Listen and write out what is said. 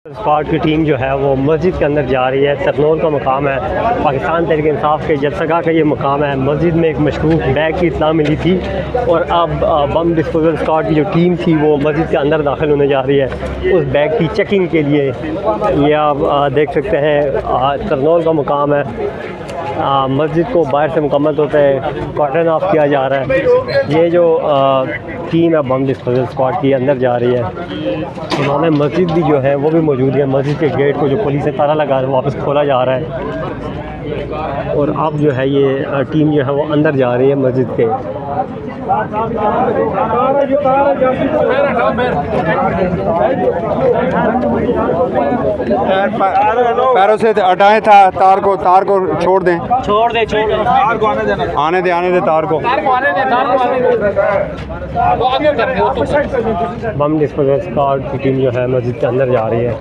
Squad की team जो है वो मस्जिद के अंदर जा रही है। तरनोल का मकाम है, पाकिस्तान तहरीक इंसाफ के जलसगा का ये मकाम है। मस्जिद में एक मशकूक बैग की इत्तला मिली थी और अब बम डिस्पोजल स्क्वाड की जो टीम थी वो मस्जिद के अंदर दाखिल होने जा रही है उस बैग की चेकिंग के लिए। ये आप देख सकते हैं तरनोल का मकाम है। मस्जिद को बाहर से मुकम्मल तौर पर कॉर्डन ऑफ किया जा रहा है। ये जो टीम है बम डिस्पोजल स्क्वाड की अंदर जा रही है। इमाम मस्जिद भी जो है वो भी मौजूद है। मस्जिद के गेट को जो पुलिस ने ताला लगा वापस खोला जा रहा है और अब जो है ये टीम जो है वो अंदर जा रही है मस्जिद के। पैरों से हटाएं तार को छोड़ दें आने दे तार को। बम डिस्पोजल स्क्वाड की टीम जो है मस्जिद के अंदर जा रही है।